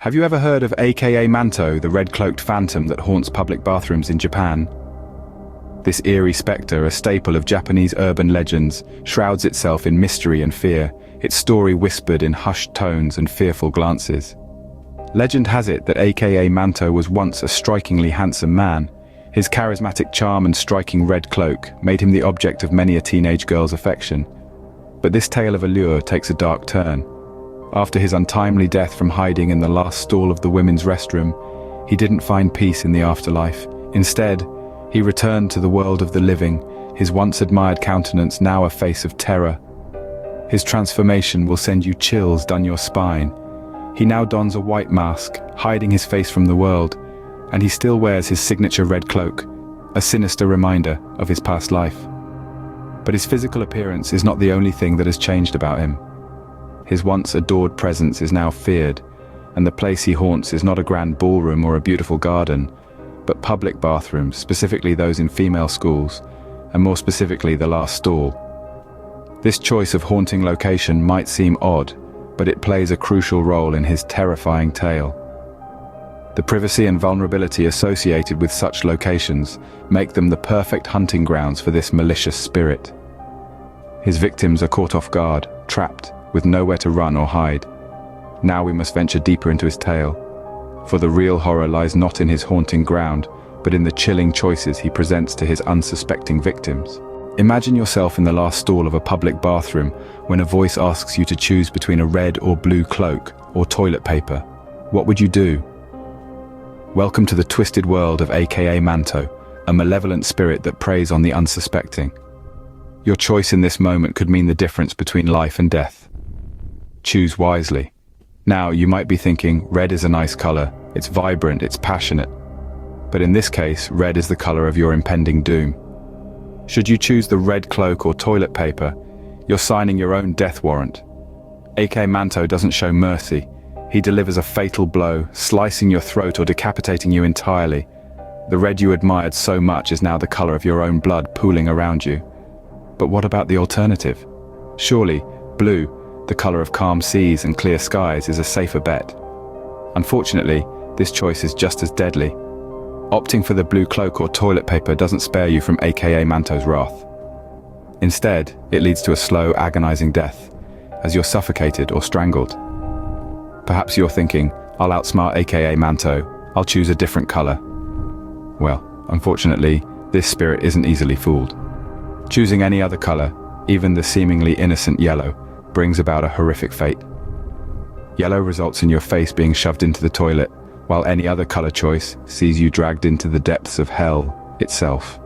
Have you ever heard of aka Manto, the red-cloaked phantom that haunts public bathrooms in Japan? This eerie spectre, a staple of Japanese urban legends, shrouds itself in mystery and fear, its story whispered in hushed tones and fearful glances. Legend has it that aka Manto was once a strikingly handsome man. His charismatic charm and striking red cloak made him the object of many a teenage girl's affection. But this tale of allure takes a dark turn. After his untimely death from hiding in the last stall of the women's restroom, he didn't find peace in the afterlife. Instead, he returned to the world of the living, his once admired countenance now a face of terror. His transformation will send you chills down your spine. He now dons a white mask, hiding his face from the world, and he still wears his signature red cloak, a sinister reminder of his past life. But his physical appearance is not the only thing that has changed about him. His once adored presence is now feared, and the place he haunts is not a grand ballroom or a beautiful garden, but public bathrooms, specifically those in female schools, and more specifically the last stall. This choice of haunting location might seem odd, but it plays a crucial role in his terrifying tale. The privacy and vulnerability associated with such locations make them the perfect hunting grounds for this malicious spirit. His victims are caught off guard, trapped, with nowhere to run or hide. Now we must venture deeper into his tale, for the real horror lies not in his haunting ground, but in the chilling choices he presents to his unsuspecting victims. Imagine yourself in the last stall of a public bathroom when a voice asks you to choose between a red or blue cloak or toilet paper. What would you do? Welcome to the twisted world of aka Manto, a malevolent spirit that preys on the unsuspecting. Your choice in this moment could mean the difference between life and death. Choose wisely. Now, you might be thinking, red is a nice color, it's vibrant, it's passionate. But in this case, red is the color of your impending doom. Should you choose the red cloak or toilet paper, you're signing your own death warrant. aka Manto doesn't show mercy. He delivers a fatal blow, slicing your throat or decapitating you entirely. The red you admired so much is now the color of your own blood pooling around you. But what about the alternative? Surely, blue, the color of calm seas and clear skies, is a safer bet. Unfortunately, this choice is just as deadly. Opting for the blue cloak or toilet paper doesn't spare you from aka Manto's wrath. Instead, it leads to a slow, agonizing death, as you're suffocated or strangled. Perhaps you're thinking, I'll outsmart aka Manto, I'll choose a different color. Well, unfortunately, this spirit isn't easily fooled. Choosing any other color, even the seemingly innocent yellow, brings about a horrific fate. Yellow results in your face being shoved into the toilet, while any other color choice sees you dragged into the depths of hell itself.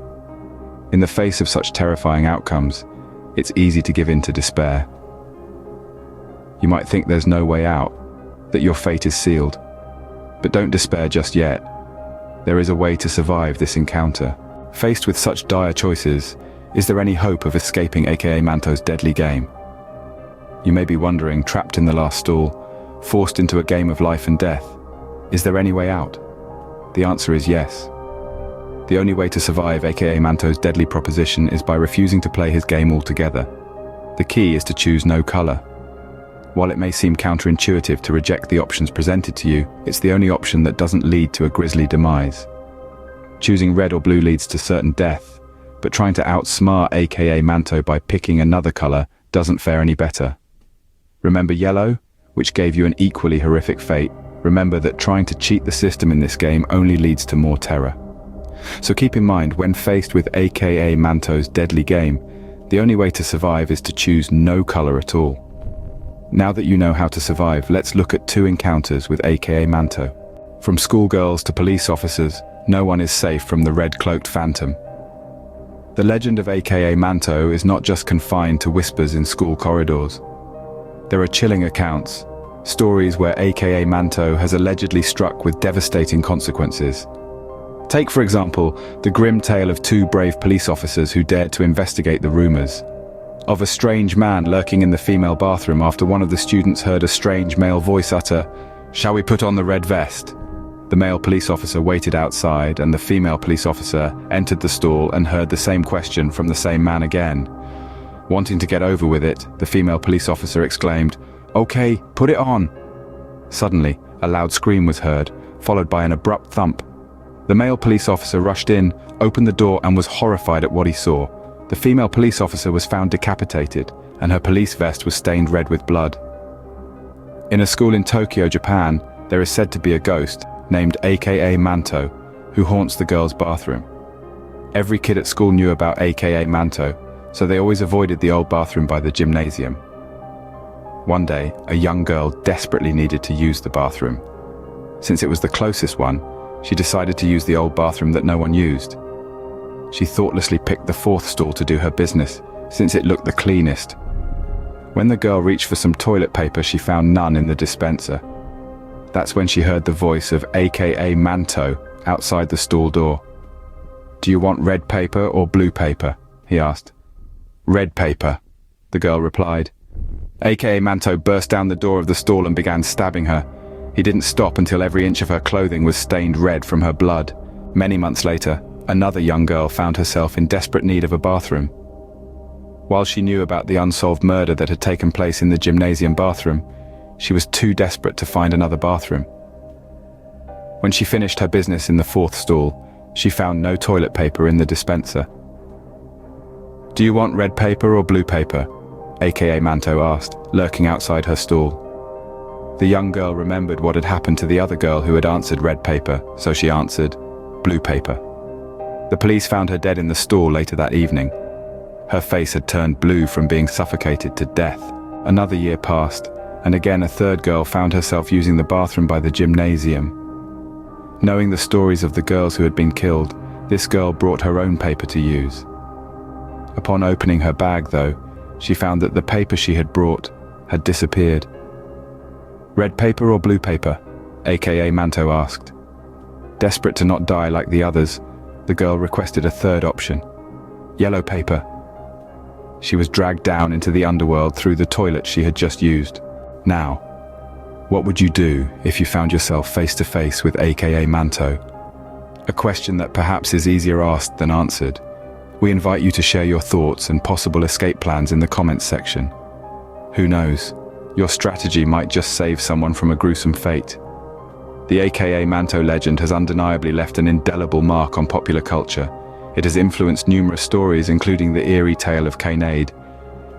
In the face of such terrifying outcomes, it's easy to give in to despair. You might think there's no way out, that your fate is sealed. But don't despair just yet. There is a way to survive this encounter. Faced with such dire choices, is there any hope of escaping aka Manto's deadly game? You may be wondering, trapped in the last stall, forced into a game of life and death, is there any way out? The answer is yes. The only way to survive aka Manto's deadly proposition is by refusing to play his game altogether. The key is to choose no color. While it may seem counterintuitive to reject the options presented to you, it's the only option that doesn't lead to a grisly demise. Choosing red or blue leads to certain death, but trying to outsmart aka Manto by picking another color doesn't fare any better. Remember yellow, which gave you an equally horrific fate? Remember that trying to cheat the system in this game only leads to more terror. So keep in mind, when faced with aka Manto's deadly game, the only way to survive is to choose no color at all. Now that you know how to survive, let's look at 2 encounters with aka Manto. From schoolgirls to police officers, no one is safe from the red-cloaked phantom. The legend of aka Manto is not just confined to whispers in school corridors. There are chilling accounts, stories where aka Manto has allegedly struck with devastating consequences. Take, for example, the grim tale of 2 brave police officers who dared to investigate the rumors of a strange man lurking in the female bathroom after one of the students heard a strange male voice utter, "Shall we put on the red vest?" The male police officer waited outside, and the female police officer entered the stall and heard the same question from the same man again. Wanting to get over with it, the female police officer exclaimed, "Okay, put it on." Suddenly, A loud scream was heard, followed by an abrupt thump. The male police officer rushed in, opened the door and was horrified at what he saw. The female police officer was found decapitated, and her police vest was stained red with blood. In a school in Tokyo, Japan, there is said to be a ghost, named aka Manto, who haunts the girls' bathroom. Every kid at school knew about aka Manto, so they always avoided the old bathroom by the gymnasium. One day, a young girl desperately needed to use the bathroom. Since it was the closest one, she decided to use the old bathroom that no one used. She thoughtlessly picked the fourth stall to do her business, since it looked the cleanest. When the girl reached for some toilet paper, she found none in the dispenser. That's when she heard the voice of aka Manto outside the stall door. "Do you want red paper or blue paper?" he asked. "Red paper," the girl replied. aka Manto burst down the door of the stall and began stabbing her. He didn't stop until every inch of her clothing was stained red from her blood. Many months later, another young girl found herself in desperate need of a bathroom. While she knew about the unsolved murder that had taken place in the gymnasium bathroom, she was too desperate to find another bathroom. When she finished her business in the fourth stall, she found no toilet paper in the dispenser. "Do you want red paper or blue paper?" aka Manto asked, lurking outside her stall. The young girl remembered what had happened to the other girl who had answered red paper, so she answered blue paper. The police found her dead in the stall later that evening. Her face had turned blue from being suffocated to death. Another year passed, and again a third girl found herself using the bathroom by the gymnasium. Knowing the stories of the girls who had been killed, this girl brought her own paper to use. Upon opening her bag, though, she found that the paper she had brought had disappeared. "Red paper or blue paper?" aka Manto asked. Desperate to not die like the others, the girl requested a third option: yellow paper. She was dragged down into the underworld through the toilet she had just used. Now, what would you do if you found yourself face to face with aka Manto? A question that perhaps is easier asked than answered. We invite you to share your thoughts and possible escape plans in the comments section. Who knows? Your strategy might just save someone from a gruesome fate. The aka Manto legend has undeniably left an indelible mark on popular culture. It has influenced numerous stories, including the eerie tale of Cainade.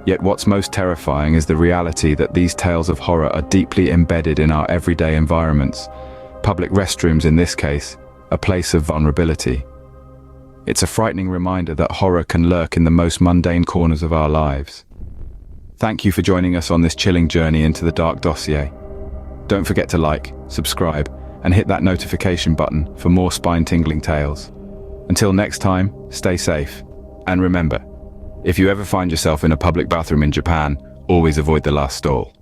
Yet what's most terrifying is the reality that these tales of horror are deeply embedded in our everyday environments. Public restrooms, in this case, a place of vulnerability. It's a frightening reminder that horror can lurk in the most mundane corners of our lives. Thank you for joining us on this chilling journey into the dark dossier. Don't forget to like, subscribe, and hit that notification button for more spine-tingling tales. Until next time, stay safe. And remember, if you ever find yourself in a public bathroom in Japan, always avoid the last stall.